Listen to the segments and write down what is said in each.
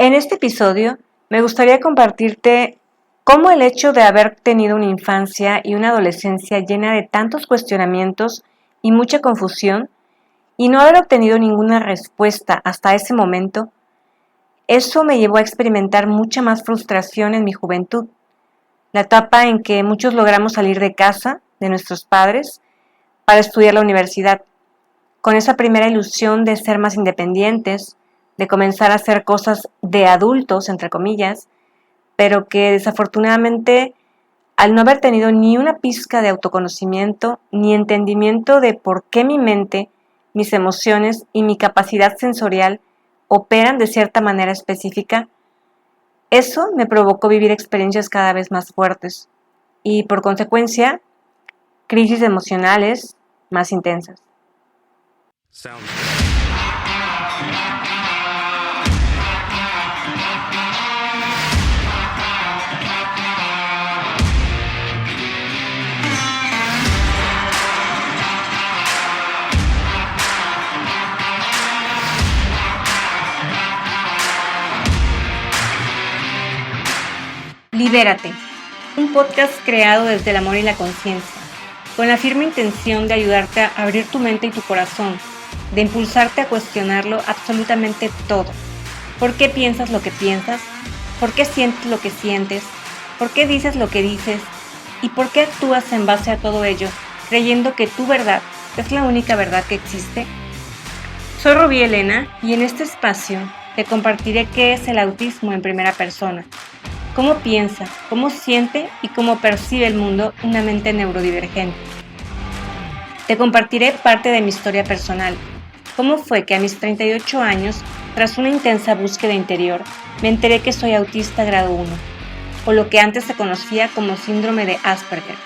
En este episodio me gustaría compartirte cómo el hecho de haber tenido una infancia y una adolescencia llena de tantos cuestionamientos y mucha confusión y no haber obtenido ninguna respuesta hasta ese momento, eso me llevó a experimentar mucha más frustración en mi juventud, la etapa en que muchos logramos salir de casa, de nuestros padres, para estudiar la universidad, con esa primera ilusión de ser más independientes, de comenzar a hacer cosas de adultos, entre comillas, pero que desafortunadamente, al no haber tenido ni una pizca de autoconocimiento ni entendimiento de por qué mi mente, mis emociones y mi capacidad sensorial operan de cierta manera específica, eso me provocó vivir experiencias cada vez más fuertes y, por consecuencia, crisis emocionales más intensas. Libérate, un podcast creado desde el amor y la conciencia, con la firme intención de ayudarte a abrir tu mente y tu corazón, de impulsarte a cuestionarlo absolutamente todo. ¿Por qué piensas lo que piensas? ¿Por qué sientes lo que sientes? ¿Por qué dices lo que dices? ¿Y por qué actúas en base a todo ello, creyendo que tu verdad es la única verdad que existe? Soy Rubí Elena y en este espacio te compartiré qué es el autismo en primera persona, cómo piensa, cómo siente y cómo percibe el mundo una mente neurodivergente. Te compartiré parte de mi historia personal, cómo fue que a mis 38 años, tras una intensa búsqueda interior, me enteré que soy autista grado 1, o lo que antes se conocía como síndrome de Asperger.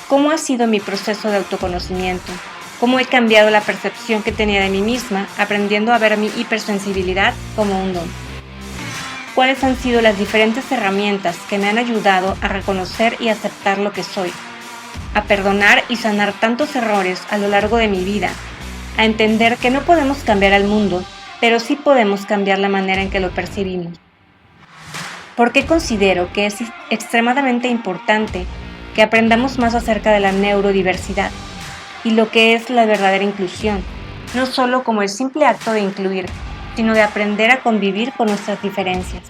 ¿Cómo ha sido mi proceso de autoconocimiento? ¿Cómo he cambiado la percepción que tenía de mí misma, aprendiendo a ver mi hipersensibilidad como un don? ¿Cuáles han sido las diferentes herramientas que me han ayudado a reconocer y aceptar lo que soy, a perdonar y sanar tantos errores a lo largo de mi vida, a entender que no podemos cambiar al mundo, pero sí podemos cambiar la manera en que lo percibimos? ¿Por qué considero que es extremadamente importante que aprendamos más acerca de la neurodiversidad y lo que es la verdadera inclusión, no solo como el simple acto de incluir, sino de aprender a convivir con nuestras diferencias?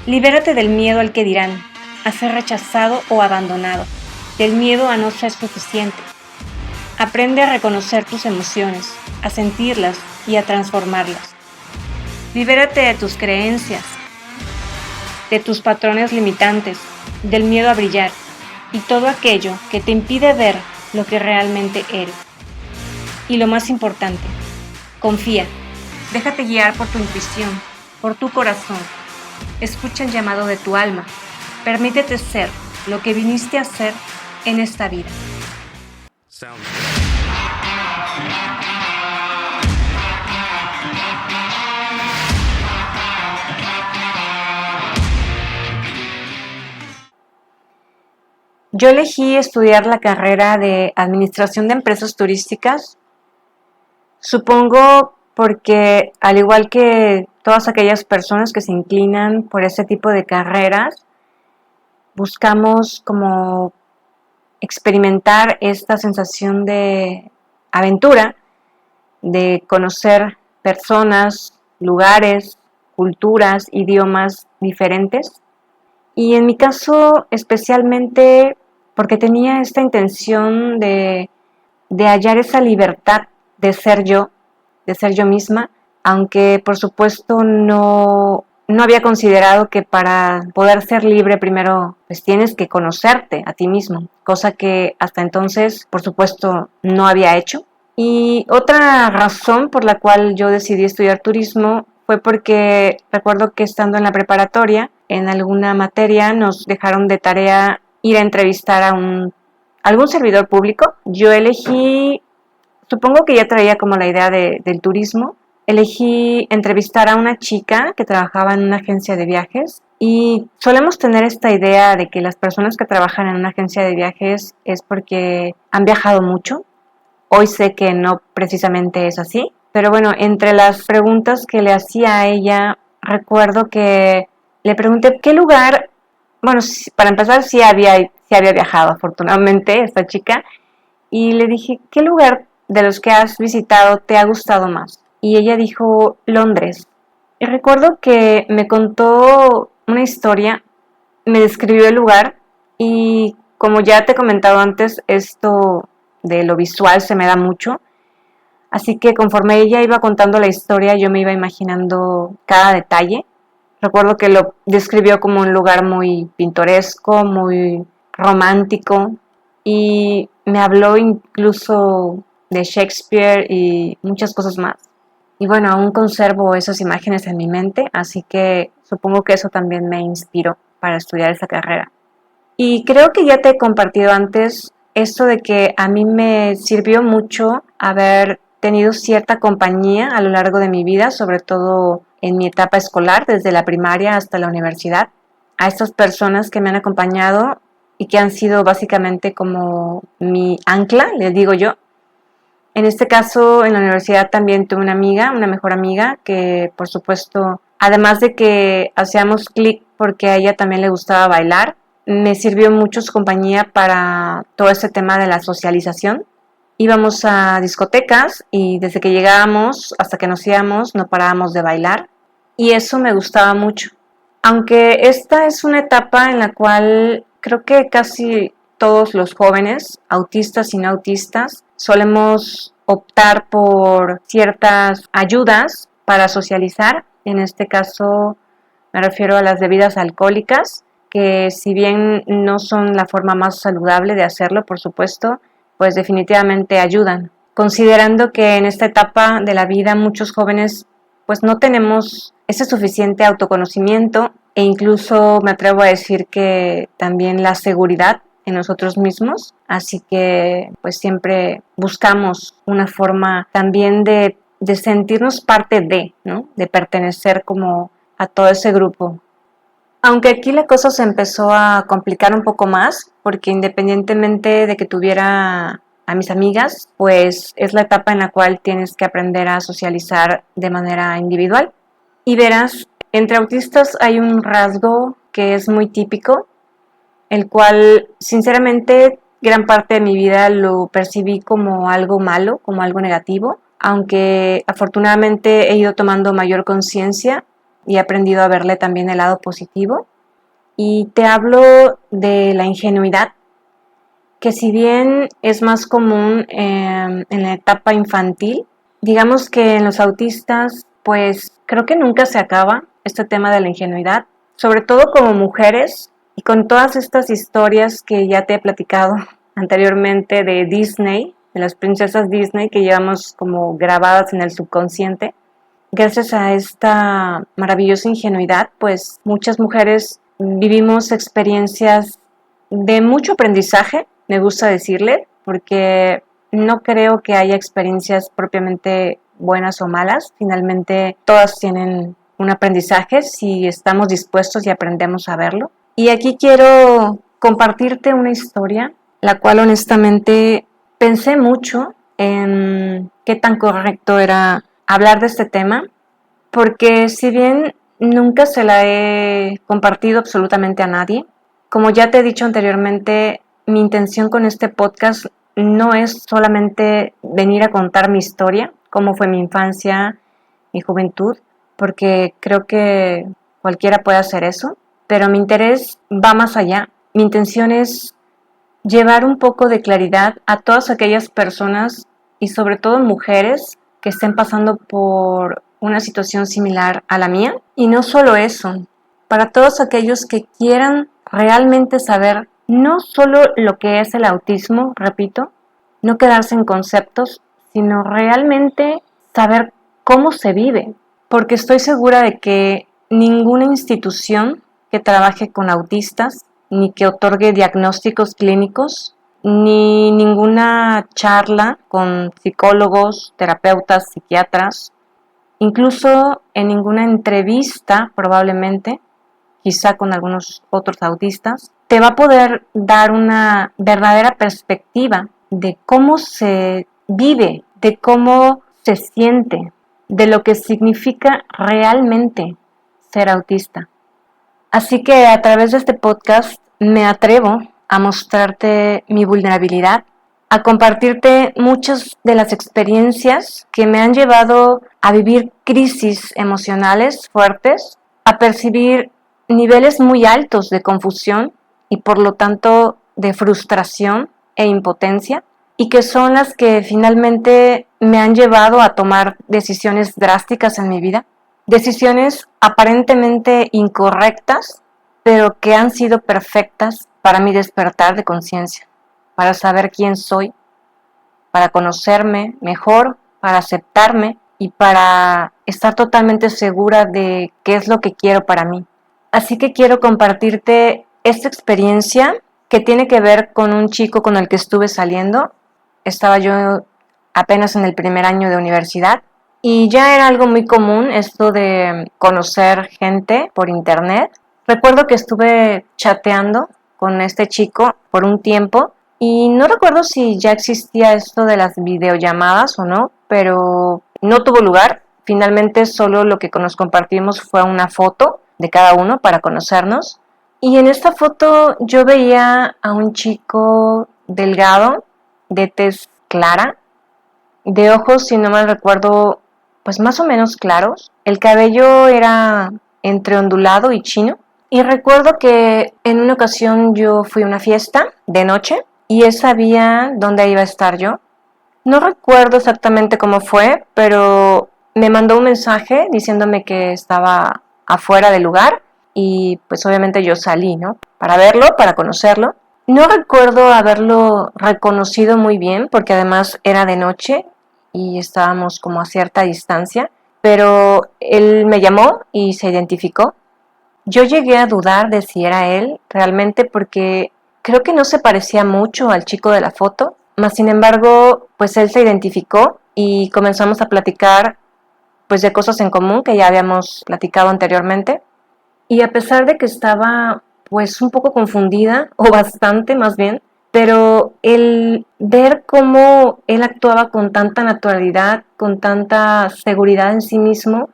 Libérate del miedo al que dirán, a ser rechazado o abandonado, del miedo a no ser suficiente. Aprende a reconocer tus emociones, a sentirlas y a transformarlas. Libérate de tus creencias, de tus patrones limitantes, del miedo a brillar y todo aquello que te impide ver lo que realmente eres. Y lo más importante, confía. Déjate guiar por tu intuición, por tu corazón. Escucha el llamado de tu alma. Permítete ser lo que viniste a ser en esta vida. Yo elegí estudiar la carrera de Administración de Empresas Turísticas, supongo porque, al igual que todas aquellas personas que se inclinan por ese tipo de carreras, buscamos como experimentar esta sensación de aventura, de conocer personas, lugares, culturas, idiomas diferentes. Y en mi caso, especialmente porque tenía esta intención de hallar esa libertad de ser yo misma, aunque por supuesto no había considerado que para poder ser libre primero pues tienes que conocerte a ti mismo, cosa que hasta entonces por supuesto no había hecho. Y otra razón por la cual yo decidí estudiar turismo fue porque recuerdo que estando en la preparatoria, en alguna materia nos dejaron de tarea ir a entrevistar a algún servidor público. Yo elegí, supongo que ya traía como la idea del turismo, elegí entrevistar a una chica que trabajaba en una agencia de viajes y solemos tener esta idea de que las personas que trabajan en una agencia de viajes es porque han viajado mucho. Hoy sé que no precisamente es así, pero bueno, entre las preguntas que le hacía a ella recuerdo que le pregunté qué lugar, bueno, para empezar sí había viajado afortunadamente esta chica, y le dije, ¿qué lugar de los que has visitado te ha gustado más? Y ella dijo, Londres. Y recuerdo que me contó una historia, me describió el lugar y como ya te he comentado antes, esto de lo visual se me da mucho. Así que conforme ella iba contando la historia, yo me iba imaginando cada detalle. Recuerdo que lo describió como un lugar muy pintoresco, muy romántico, y me habló incluso de Shakespeare y muchas cosas más. Y bueno, aún conservo esas imágenes en mi mente, así que supongo que eso también me inspiró para estudiar esta carrera. Y creo que ya te he compartido antes esto de que a mí me sirvió mucho haber tenido cierta compañía a lo largo de mi vida, sobre todo en mi etapa escolar, desde la primaria hasta la universidad. A estas personas que me han acompañado y que han sido básicamente como mi ancla, les digo yo. En este caso, en la universidad también tuve una amiga, una mejor amiga, que por supuesto, además de que hacíamos clic porque a ella también le gustaba bailar, me sirvió mucho su compañía para todo este tema de la socialización. Íbamos a discotecas y desde que llegábamos hasta que nos íbamos no parábamos de bailar y eso me gustaba mucho. Aunque esta es una etapa en la cual creo que casi todos los jóvenes, autistas y no autistas, solemos optar por ciertas ayudas para socializar. En este caso me refiero a las bebidas alcohólicas, que si bien no son la forma más saludable de hacerlo, por supuesto, pues definitivamente ayudan. Considerando que en esta etapa de la vida muchos jóvenes pues no tenemos ese suficiente autoconocimiento e incluso me atrevo a decir que también la seguridad en nosotros mismos, así que pues siempre buscamos una forma también de sentirnos parte de, ¿no? De pertenecer como a todo ese grupo. Aunque aquí la cosa se empezó a complicar un poco más, porque independientemente de que tuviera a mis amigas, pues es la etapa en la cual tienes que aprender a socializar de manera individual. Y verás, entre autistas hay un rasgo que es muy típico, el cual sinceramente gran parte de mi vida lo percibí como algo malo, como algo negativo, aunque afortunadamente he ido tomando mayor conciencia y he aprendido a verle también el lado positivo. Y te hablo de la ingenuidad, que si bien es más común en la etapa infantil, digamos que en los autistas, pues creo que nunca se acaba este tema de la ingenuidad, sobre todo como mujeres y con todas estas historias que ya te he platicado anteriormente de Disney, de las princesas Disney que llevamos como grabadas en el subconsciente. Gracias a esta maravillosa ingenuidad, pues muchas mujeres vivimos experiencias de mucho aprendizaje, me gusta decirle, porque no creo que haya experiencias propiamente buenas o malas. Finalmente, todas tienen un aprendizaje si estamos dispuestos y aprendemos a verlo. Y aquí quiero compartirte una historia, la cual honestamente pensé mucho en qué tan correcto era hablar de este tema, porque si bien nunca se la he compartido absolutamente a nadie, como ya te he dicho anteriormente, mi intención con este podcast no es solamente venir a contar mi historia, cómo fue mi infancia, mi juventud, porque creo que cualquiera puede hacer eso, pero mi interés va más allá. Mi intención es llevar un poco de claridad a todas aquellas personas y sobre todo mujeres que estén pasando por una situación similar a la mía. Y no solo eso, para todos aquellos que quieran realmente saber no solo lo que es el autismo, repito, no quedarse en conceptos, sino realmente saber cómo se vive. Porque estoy segura de que ninguna institución que trabaje con autistas, ni que otorgue diagnósticos clínicos, ni ninguna charla con psicólogos, terapeutas, psiquiatras, incluso en ninguna entrevista probablemente, quizá con algunos otros autistas, te va a poder dar una verdadera perspectiva de cómo se vive, de cómo se siente, de lo que significa realmente ser autista. Así que a través de este podcast me atrevo a mostrarte mi vulnerabilidad, a compartirte muchas de las experiencias que me han llevado a vivir crisis emocionales fuertes, a percibir niveles muy altos de confusión y por lo tanto de frustración e impotencia, y que son las que finalmente me han llevado a tomar decisiones drásticas en mi vida, decisiones aparentemente incorrectas, pero que han sido perfectas para mi despertar de conciencia, para saber quién soy, para conocerme mejor, para aceptarme y para estar totalmente segura de qué es lo que quiero para mí. Así que quiero compartirte esta experiencia que tiene que ver con un chico con el que estuve saliendo. Estaba yo apenas en el primer año de universidad y ya era algo muy común esto de conocer gente por internet. Recuerdo que estuve chateando con este chico por un tiempo y no recuerdo si ya existía esto de las videollamadas o no, pero no tuvo lugar. Finalmente solo lo que nos compartimos fue una foto de cada uno para conocernos. Y en esta foto yo veía a un chico delgado, de tez clara, de ojos, si no mal recuerdo, pues más o menos claros. El cabello era entre ondulado y chino. Y recuerdo que en una ocasión yo fui a una fiesta de noche y él sabía dónde iba a estar yo. No recuerdo exactamente cómo fue, pero me mandó un mensaje diciéndome que estaba afuera del lugar y pues obviamente yo salí, ¿no? Para verlo, para conocerlo. No recuerdo haberlo reconocido muy bien porque además era de noche y estábamos como a cierta distancia, pero él me llamó y se identificó. Yo llegué a dudar de si era él realmente porque creo que no se parecía mucho al chico de la foto, mas sin embargo, pues él se identificó y comenzamos a platicar pues de cosas en común que ya habíamos platicado anteriormente. Y a pesar de que estaba pues un poco confundida, o bastante más bien, pero el ver cómo él actuaba con tanta naturalidad, con tanta seguridad en sí mismo,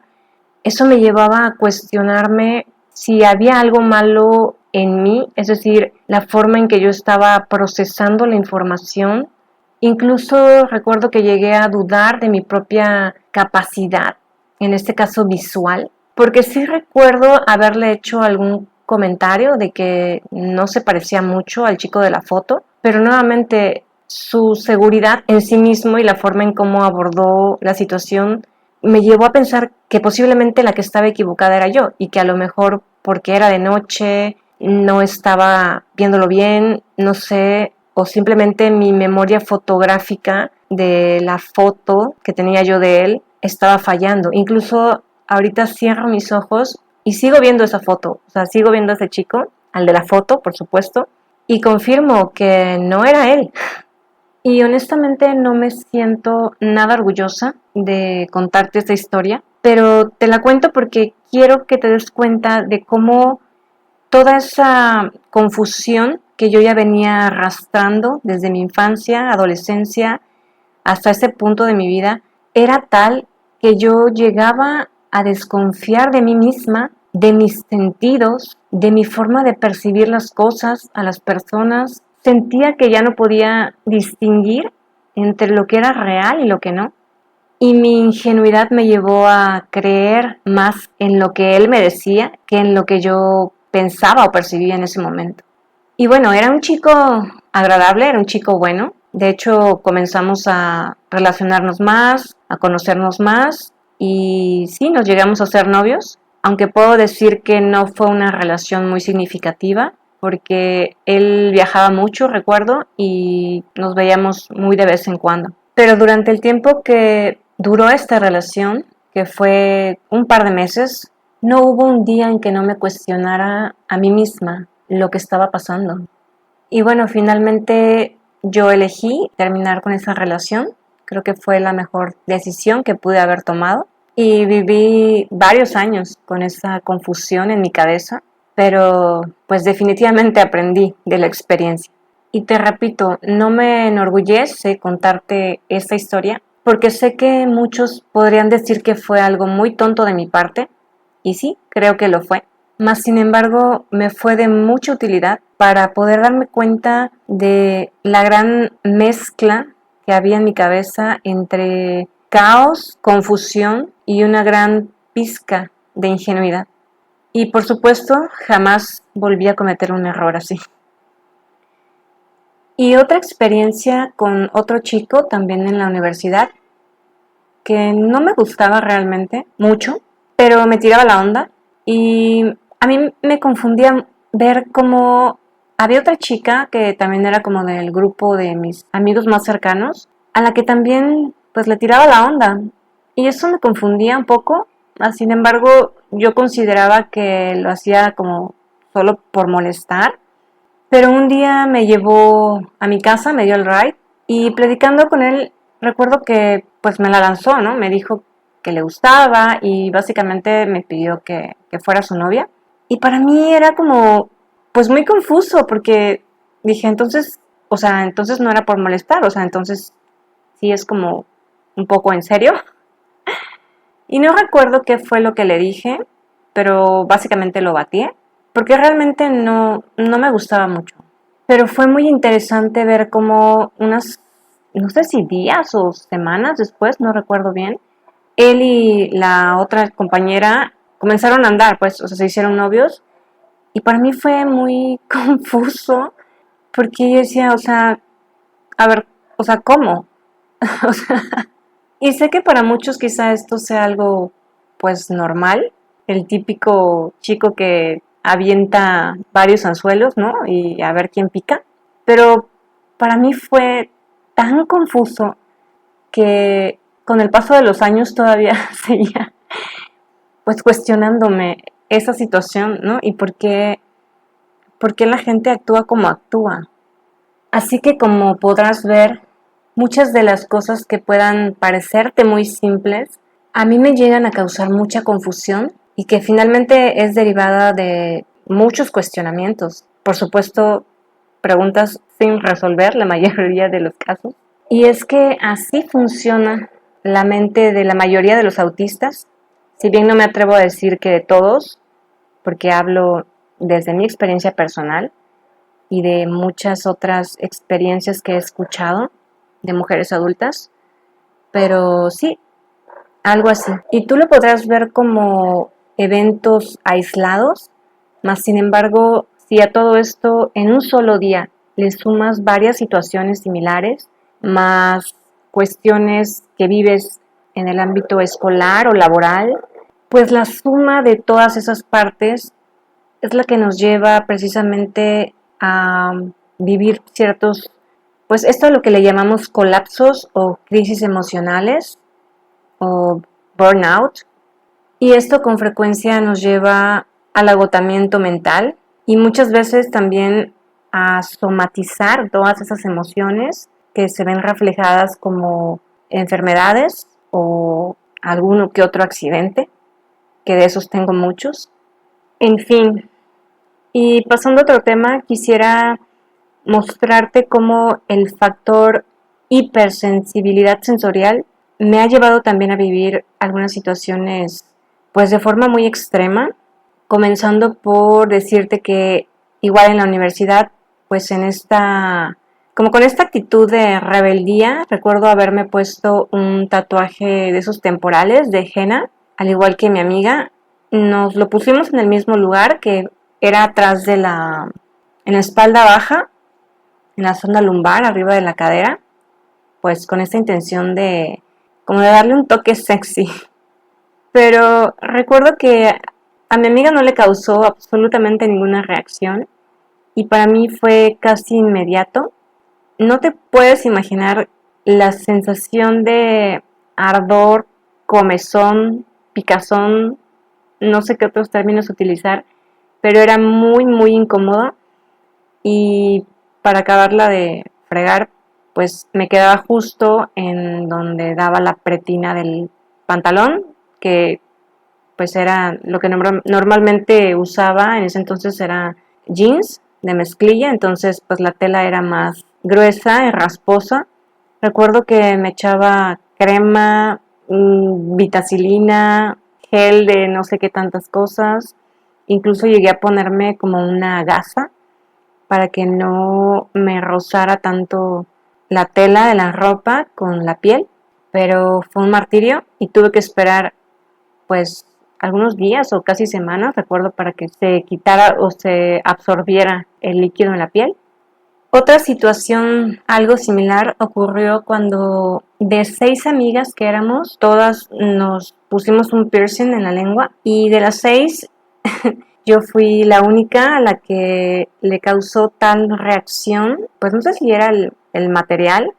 eso me llevaba a cuestionarme si había algo malo en mí, es decir, la forma en que yo estaba procesando la información. Incluso recuerdo que llegué a dudar de mi propia capacidad, en este caso visual, porque sí recuerdo haberle hecho algún comentario de que no se parecía mucho al chico de la foto, pero nuevamente su seguridad en sí mismo y la forma en cómo abordó la situación me llevó a pensar que posiblemente la que estaba equivocada era yo y que a lo mejor porque era de noche, no estaba viéndolo bien, no sé, o simplemente mi memoria fotográfica de la foto que tenía yo de él estaba fallando. Incluso ahorita cierro mis ojos y sigo viendo esa foto, o sea, sigo viendo a ese chico, al de la foto, por supuesto, y confirmo que no era él. Y honestamente no me siento nada orgullosa de contarte esta historia, pero te la cuento porque quiero que te des cuenta de cómo toda esa confusión que yo ya venía arrastrando desde mi infancia, adolescencia, hasta ese punto de mi vida, era tal que yo llegaba a desconfiar de mí misma, de mis sentidos, de mi forma de percibir las cosas, a las personas. Sentía que ya no podía distinguir entre lo que era real y lo que no. Y mi ingenuidad me llevó a creer más en lo que él me decía que en lo que yo pensaba o percibía en ese momento. Y bueno, era un chico agradable, era un chico bueno. De hecho, comenzamos a relacionarnos más, a conocernos más y sí, nos llegamos a ser novios, aunque puedo decir que no fue una relación muy significativa porque él viajaba mucho, recuerdo, y nos veíamos muy de vez en cuando. Pero durante el tiempo que duró esta relación, que fue un par de meses, no hubo un día en que no me cuestionara a mí misma lo que estaba pasando. Y bueno, finalmente yo elegí terminar con esa relación. Creo que fue la mejor decisión que pude haber tomado. Y viví varios años con esa confusión en mi cabeza, pero pues definitivamente aprendí de la experiencia. Y te repito, no me enorgullece contarte esta historia, porque sé que muchos podrían decir que fue algo muy tonto de mi parte, Y sí, creo que lo fue. Mas, sin embargo, me fue de mucha utilidad para poder darme cuenta de la gran mezcla que había en mi cabeza entre caos, confusión y una gran pizca de ingenuidad. Y por supuesto, jamás volví a cometer un error así. Y otra experiencia con otro chico también en la universidad, que no me gustaba realmente mucho, pero me tiraba la onda y a mí me confundía ver cómo había otra chica que también era como del grupo de mis amigos más cercanos, a la que también pues le tiraba la onda. Y eso me confundía un poco. Sin embargo, yo consideraba que lo hacía como solo por molestar. Pero un día me llevó a mi casa, me dio el ride y platicando con él, recuerdo que pues me la lanzó, ¿no? Me dijo que le gustaba y básicamente me pidió que fuera su novia. Y para mí era como pues muy confuso porque dije entonces, o sea, entonces no era por molestar, o sea, entonces sí es como un poco en serio. Y no recuerdo qué fue lo que le dije, pero básicamente lo batié, porque realmente no me gustaba mucho. Pero fue muy interesante ver cómo unas, no sé si días o semanas después, no recuerdo bien, él y la otra compañera comenzaron a andar, pues, o sea, se hicieron novios. Y para mí fue muy confuso, porque yo decía, o sea, a ver, o sea, ¿cómo? O sea, y sé que para muchos quizá esto sea algo pues normal, el típico chico que avienta varios anzuelos, ¿no? Y a ver quién pica. Pero para mí fue tan confuso que con el paso de los años todavía seguía pues cuestionándome esa situación, ¿no? Y por qué la gente actúa como actúa. Así que como podrás ver, muchas de las cosas que puedan parecerte muy simples, a mí me llegan a causar mucha confusión y que finalmente es derivada de muchos cuestionamientos. Por supuesto, preguntas sin resolver la mayoría de los casos. Y es que así funciona la mente de la mayoría de los autistas, si bien no me atrevo a decir que de todos, porque hablo desde mi experiencia personal y de muchas otras experiencias que he escuchado de mujeres adultas, pero sí, algo así. Y tú lo podrás ver como eventos aislados, mas sin embargo, si a todo esto en un solo día le sumas varias situaciones similares, más cuestiones que vives en el ámbito escolar o laboral, pues la suma de todas esas partes es la que nos lleva precisamente a vivir ciertos, pues esto es lo que le llamamos colapsos o crisis emocionales o burnout. Y esto con frecuencia nos lleva al agotamiento mental y muchas veces también a somatizar todas esas emociones que se ven reflejadas como enfermedades o alguno que otro accidente, que de esos tengo muchos. En fin, y pasando a otro tema, quisiera mostrarte cómo el factor hipersensibilidad sensorial me ha llevado también a vivir algunas situaciones pues de forma muy extrema, comenzando por decirte que igual en la universidad, pues en esta, como con esta actitud de rebeldía, recuerdo haberme puesto un tatuaje de esos temporales de henna, al igual que mi amiga, nos lo pusimos en el mismo lugar que era atrás de en la espalda baja, en la zona lumbar, arriba de la cadera, pues con esta intención de como de darle un toque sexy. Pero recuerdo que a mi amiga no le causó absolutamente ninguna reacción y para mí fue casi inmediato. No te puedes imaginar la sensación de ardor, comezón, picazón, no sé qué otros términos utilizar, pero era muy, muy incómoda y para acabarla de fregar, pues me quedaba justo en donde daba la pretina del pantalón, que pues era lo que normalmente usaba, en ese entonces era jeans de mezclilla, entonces pues la tela era más gruesa y rasposa. Recuerdo que me echaba crema, vitacilina, gel de no sé qué tantas cosas. Incluso llegué a ponerme como una gasa para que no me rozara tanto la tela de la ropa con la piel, pero fue un martirio y tuve que esperar pues algunos días o casi semanas, recuerdo, para que se quitara o se absorbiera el líquido en la piel. Otra situación algo similar ocurrió cuando de 6 amigas que éramos, todas nos pusimos un piercing en la lengua y de las 6 yo fui la única a la que le causó tal reacción, pues no sé si era el material,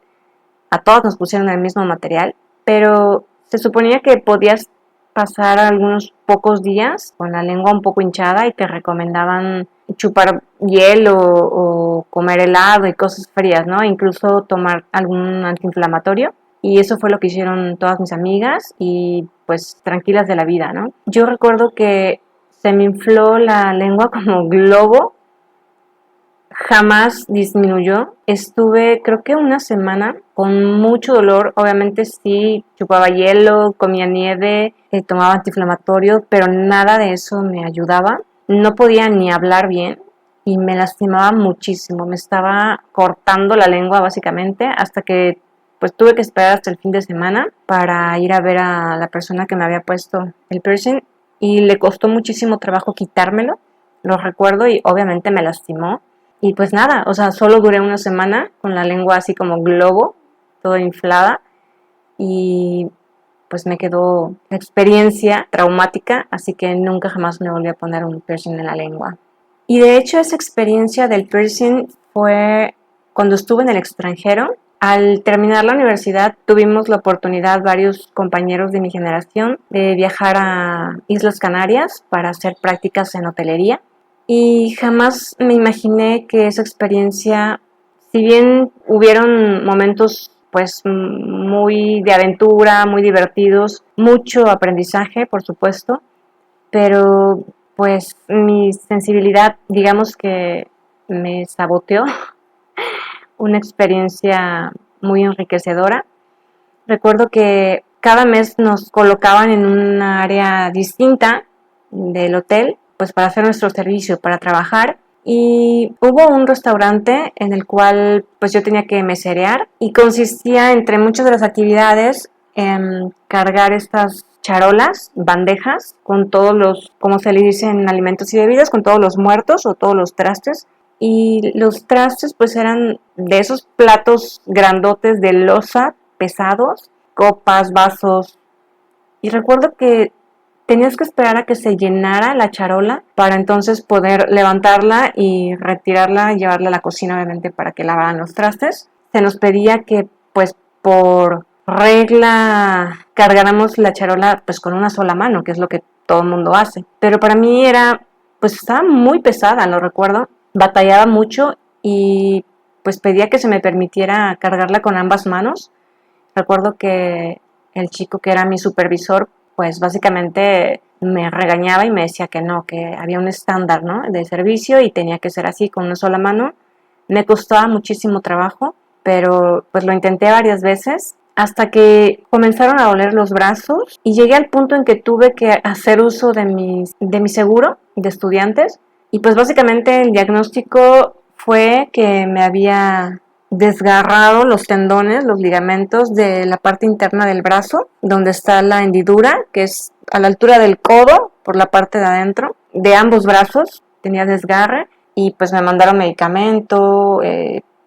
a todos nos pusieron el mismo material, pero se suponía que podías pasar algunos pocos días con la lengua un poco hinchada y te recomendaban chupar hielo o comer helado y cosas frías, ¿no? Incluso tomar algún antiinflamatorio. Y eso fue lo que hicieron todas mis amigas y pues tranquilas de la vida, ¿no? Yo recuerdo que se me infló la lengua como globo, jamás disminuyó. Estuve creo que una semana con mucho dolor. Obviamente sí chupaba hielo, comía nieve, tomaba antiinflamatorio, pero nada de eso me ayudaba. No podía ni hablar bien y me lastimaba muchísimo. Me estaba cortando la lengua básicamente hasta que pues tuve que esperar hasta el fin de semana para ir a ver a la persona que me había puesto el piercing y le costó muchísimo trabajo quitármelo. Lo recuerdo y obviamente me lastimó. Y pues nada, o sea, solo duré una semana con la lengua así como globo, toda inflada. Y pues me quedó la experiencia traumática, así que nunca jamás me volví a poner un piercing en la lengua. Y de hecho esa experiencia del piercing fue cuando estuve en el extranjero. Al terminar la universidad tuvimos la oportunidad, varios compañeros de mi generación, de viajar a Islas Canarias para hacer prácticas en hotelería. Y jamás me imaginé que esa experiencia, si bien hubieron momentos pues muy de aventura, muy divertidos, mucho aprendizaje, por supuesto, pero pues mi sensibilidad, digamos que me saboteó una experiencia muy enriquecedora. Recuerdo que cada mes nos colocaban en un área distinta del hotel, pues para hacer nuestro servicio, para trabajar. Y hubo un restaurante en el cual pues yo tenía que meserear y consistía entre muchas de las actividades en cargar estas charolas, bandejas, con todos los, como se le dice en alimentos y bebidas, con todos los muertos o todos los trastes. Y los trastes pues eran de esos platos grandotes de loza, pesados, copas, vasos. Y recuerdo que tenías que esperar a que se llenara la charola para entonces poder levantarla y retirarla y llevarla a la cocina, obviamente, para que lavaran los trastes. Se nos pedía que, pues, por regla, cargáramos la charola, pues, con una sola mano, que es lo que todo el mundo hace. Pero para mí era, pues, estaba muy pesada, lo recuerdo. Batallaba mucho y, pues, pedía que se me permitiera cargarla con ambas manos. Recuerdo que el chico que era mi supervisor, pues básicamente me regañaba y me decía que no, que había un estándar, ¿no?, de servicio y tenía que ser así, con una sola mano. Me costaba muchísimo trabajo, pero pues lo intenté varias veces hasta que comenzaron a doler los brazos y llegué al punto en que tuve que hacer uso de mi seguro de estudiantes y pues básicamente el diagnóstico fue que me había desgarrado los tendones, los ligamentos de la parte interna del brazo, donde está la hendidura, que es a la altura del codo, por la parte de adentro, de ambos brazos, tenía desgarre, y pues me mandaron medicamento,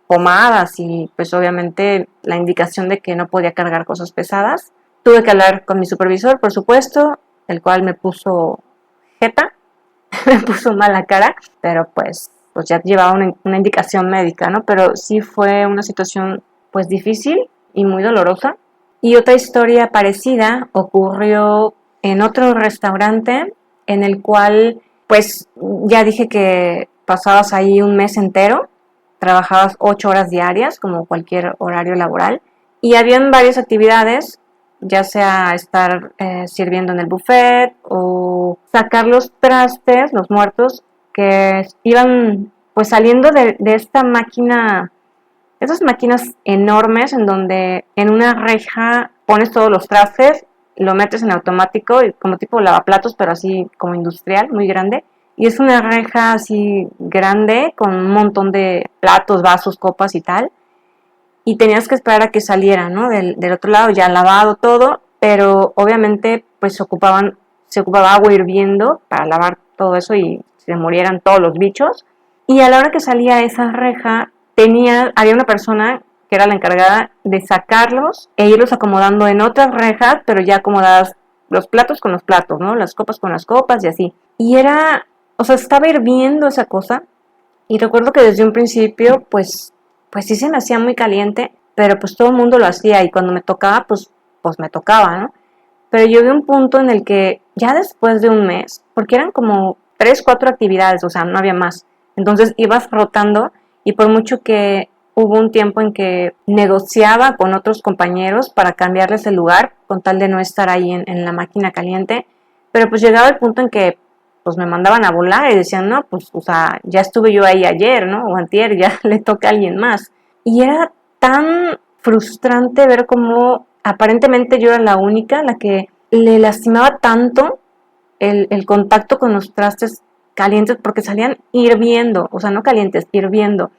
pomadas, y pues obviamente la indicación de que no podía cargar cosas pesadas. Tuve que hablar con mi supervisor, por supuesto, el cual me puso jeta, me puso mala cara, pero pues ya llevaba una indicación médica, ¿no? Pero sí fue una situación pues difícil y muy dolorosa. Y otra historia parecida ocurrió en otro restaurante en el cual pues ya dije que pasabas ahí un mes entero, trabajabas 8 horas diarias como cualquier horario laboral y habían varias actividades, ya sea estar sirviendo en el buffet o sacar los trastes, los muertos, que iban pues saliendo de esta máquina, esas máquinas enormes en donde en una reja pones todos los trastes lo metes en automático, como tipo lavaplatos, pero así como industrial, muy grande. Y es una reja así grande con un montón de platos, vasos, copas y tal. Y tenías que esperar a que saliera, ¿no? Del otro lado, ya lavado todo, pero obviamente pues se ocupaba agua hirviendo para lavar todo eso y se murieran todos los bichos. Y a la hora que salía esa reja, había una persona que era la encargada de sacarlos e irlos acomodando en otras rejas, pero ya acomodadas los platos con los platos, ¿no? Las copas con las copas y así. Y era, o sea, estaba hirviendo esa cosa. Y recuerdo que desde un principio, pues sí se me hacía muy caliente, pero pues todo el mundo lo hacía y cuando me tocaba, pues me tocaba, ¿no? Pero yo vi un punto en el que ya después de un mes, porque eran como 3, 4 actividades, o sea, no había más. Entonces ibas rotando y por mucho que hubo un tiempo en que negociaba con otros compañeros para cambiarles el lugar con tal de no estar ahí en la máquina caliente, pero pues llegaba el punto en que pues me mandaban a volar y decían, no, pues, o sea, ya estuve yo ahí ayer, ¿no? O antier, ya le toca a alguien más. Y era tan frustrante ver cómo aparentemente yo era la única, la que le lastimaba tanto el contacto con los trastes calientes porque salían hirviendo, o sea, no calientes, hirviendo.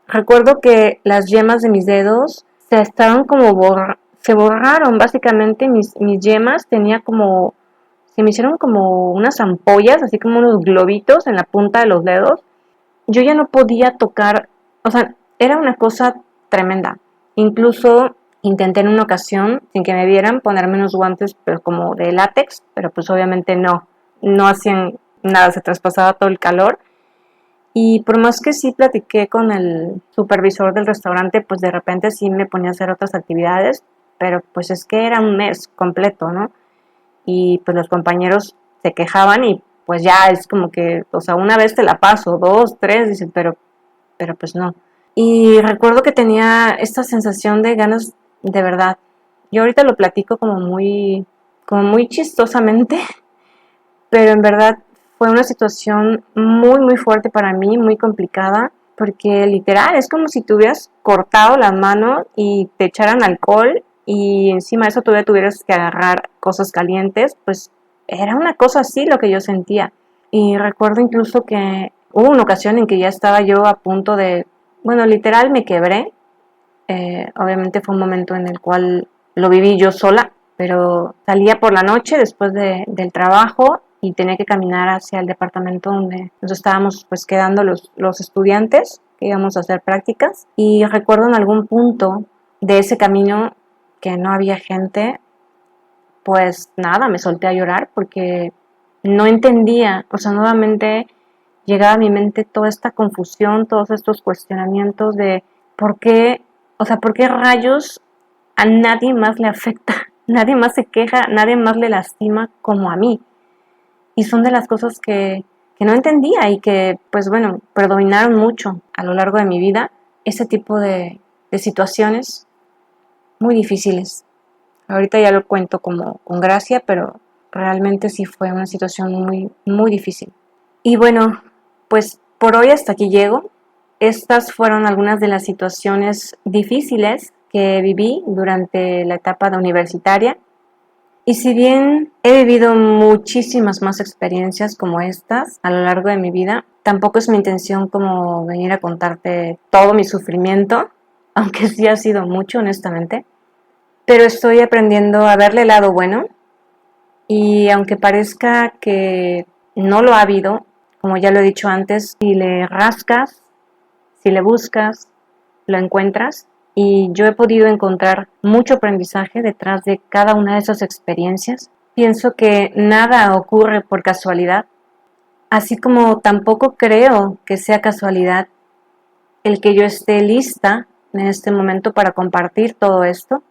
Recuerdo que las yemas de mis dedos se estaban se borraron básicamente mis yemas, se me hicieron como unas ampollas, así como unos globitos en la punta de los dedos. Yo ya no podía tocar, o sea, era una cosa tremenda. Incluso intenté en una ocasión, sin que me vieran, ponerme unos guantes, pero como de látex, pero pues obviamente no hacían nada, se traspasaba todo el calor. Y por más que sí platiqué con el supervisor del restaurante, pues de repente sí me ponía a hacer otras actividades, pero pues es que era un mes completo, ¿no? Y pues los compañeros se quejaban y pues ya es como que, o sea, una vez te la paso, dos, tres, dicen, pero pues no. Y recuerdo que tenía esta sensación de ganas de verdad. Yo ahorita lo platico como muy chistosamente, pero en verdad fue una situación muy, muy fuerte para mí, muy complicada, porque literal es como si te hubieras cortado la mano y te echaran alcohol y encima de eso todavía tuvieras que agarrar cosas calientes, pues era una cosa así lo que yo sentía. Y recuerdo incluso que hubo una ocasión en que ya estaba yo a punto de, bueno, literal me quebré. Obviamente fue un momento en el cual lo viví yo sola, pero salía por la noche después del trabajo y tenía que caminar hacia el departamento donde nos estábamos pues quedando los estudiantes que íbamos a hacer prácticas. Y recuerdo en algún punto de ese camino que no había gente, pues nada, me solté a llorar porque no entendía, o sea, nuevamente llegaba a mi mente toda esta confusión, todos estos cuestionamientos de por qué, o sea, por qué rayos a nadie más le afecta, nadie más se queja, nadie más le lastima como a mí. Y son de las cosas que no entendía y que, pues bueno, predominaron mucho a lo largo de mi vida, ese tipo de situaciones muy difíciles. Ahorita ya lo cuento como con gracia, pero realmente sí fue una situación muy, muy difícil. Y bueno, pues por hoy hasta aquí llego. Estas fueron algunas de las situaciones difíciles que viví durante la etapa de universitaria. Y si bien he vivido muchísimas más experiencias como estas a lo largo de mi vida, tampoco es mi intención como venir a contarte todo mi sufrimiento, aunque sí ha sido mucho, honestamente. Pero estoy aprendiendo a verle el lado bueno y aunque parezca que no lo ha habido, como ya lo he dicho antes, si le rascas, si le buscas, lo encuentras. Y yo he podido encontrar mucho aprendizaje detrás de cada una de esas experiencias. Pienso que nada ocurre por casualidad, así como tampoco creo que sea casualidad el que yo esté lista en este momento para compartir todo esto,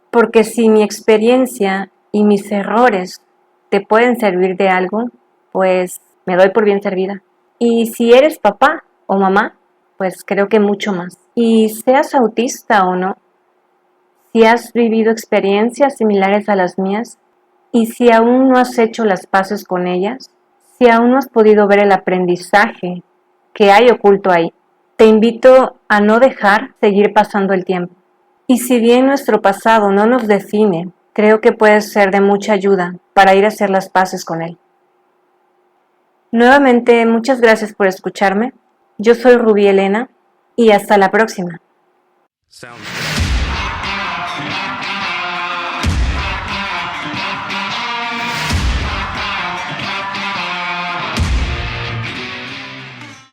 porque si mi experiencia y mis errores te pueden servir de algo, pues me doy por bien servida. Y si eres papá o mamá, pues creo que mucho más. Y seas autista o no, si has vivido experiencias similares a las mías y si aún no has hecho las paces con ellas, si aún no has podido ver el aprendizaje que hay oculto ahí, te invito a no dejar seguir pasando el tiempo. Y si bien nuestro pasado no nos define, Creo que puede ser de mucha ayuda para ir a hacer las paces con él. Nuevamente, muchas gracias por escucharme. Yo soy Rubí Elena y hasta la próxima. Sounds